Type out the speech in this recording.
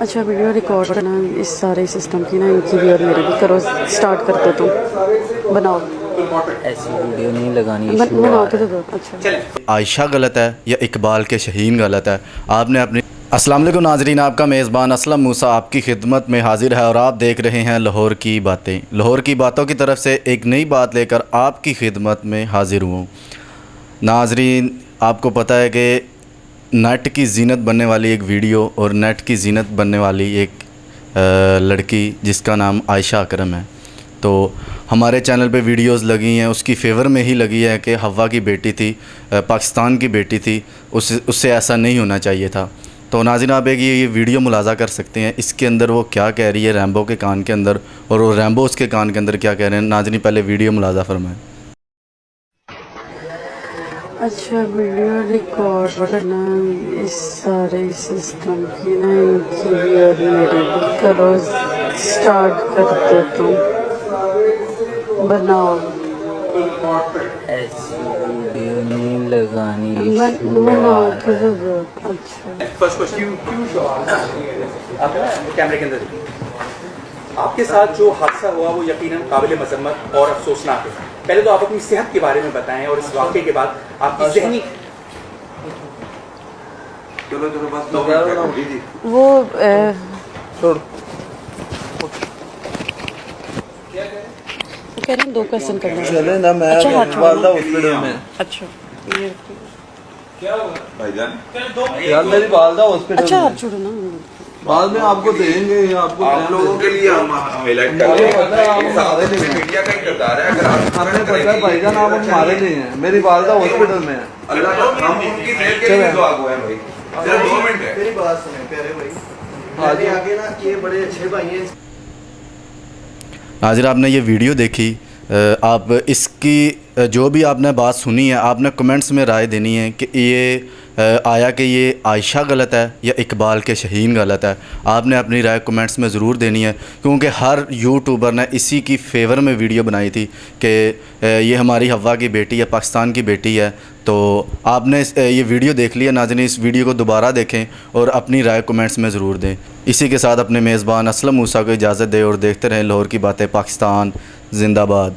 अच्छा video record करना इस सारे सिस्टम की ना इनकी भी और मेरी भी करो स्टार्ट कर दो तुम बनाओ ऐसी वीडियो नहीं लगानी बनाओ तो दो अच्छा आयशा गलत है या इकबाल के शहीन गलत है। आपने अपनी अस्सलाम वालेकुम नाजरीन, आपका मेज़बान असलम मूसा आपकी खिदमत में हाजिर है और आप देख रहे हैं लाहौर की बातें। लाहौर की बातों की तरफ से एक नई बात लेकर आपकी खिदमत में हाजिर हूँ। नाजरीन, आपको पता है कि नेट की जीनत बनने वाली एक वीडियो और नेट की जीनत बनने वाली एक लड़की जिसका नाम आयशा अकरम है, तो हमारे चैनल पे वीडियोस लगी हैं, उसकी फ़ेवर में ही लगी है कि हवा की बेटी थी, पाकिस्तान की बेटी थी, उससे ऐसा नहीं होना चाहिए था। तो नाज़रीन, आप एक ये वीडियो मुलाज़ा कर सकते हैं, इसके अंदर वो क्या कह रही है रैम्बो के कान के अंदर और वो रैम्बो उसके कान के अंदर क्या कह रहे हैं। नाज़रीन, पहले वीडियो मुलाज़ा फरमाएं। अच्छा वीडियो रिकॉर्ड करना इस सारे सिस्टम की ना इनकी भी और मेरी भी करो स्टार्ट कर दो तुम बनाओ ऐसी वीडियो नहीं लगानी बनाओ तो दो अच्छा फर्स्ट क्वेश्चन क्यों आप ना कैमरे के अंदर देखिए। आपके साथ जो हादसा हुआ वो यकीनन काबिल मजम्मत और अफसोसनाक है। पहले तो आप अपनी सेहत के बारे में बताएं और इस वाक़े के बाद आपकी ज़हनी वो कह रहे हैं 2 क्वेश्चन करना है। चले ना, मैं अच्छा हाथ वालदा हॉस्पिटल में। अच्छा ये यार मेरी वालदा हॉस्पिटल अच्छा में। हाथ छोड़ो ना बाद में आपको देंगे, आपको आप लोगों के लिए हम हाईलाइट कर रहे हैं। मीडिया का ही किरदार है। अगर आप हमें पता है भाईजान, आप हमारे नहीं हैं। मेरी वालदा हॉस्पिटल में है। अल्लाह हम उनकी जेल के लिए दुआ गो हैं भाई। सिर्फ 2 मिनट है। मेरी बात सुने प्यारे भाई, मेरे आगे ना ये बड़े अच्छे भाई हैं। नाज़रीन, आपने ये वीडियो देखी, आप इसकी जो भी आपने बात सुनी है, आपने कमेंट्स में राय देनी है कि ये आया कि ये आयशा गलत है या इकबाल के शहीन गलत है। आपने अपनी राय कमेंट्स में ज़रूर देनी है, क्योंकि हर यूट्यूबर ने इसी की फ़ेवर में वीडियो बनाई थी कि ये हमारी हवा की बेटी है, पाकिस्तान की बेटी है। तो आपने ये वीडियो देख लिया। नाज़रीन, इस वीडियो को दोबारा देखें और अपनी राय कमेंट्स में ज़रूर दें। इसी के साथ अपने मेज़बान असलम मूसा को इजाज़त दें और देखते रहें लाहौर की बातें। पाकिस्तान जिंदाबाद।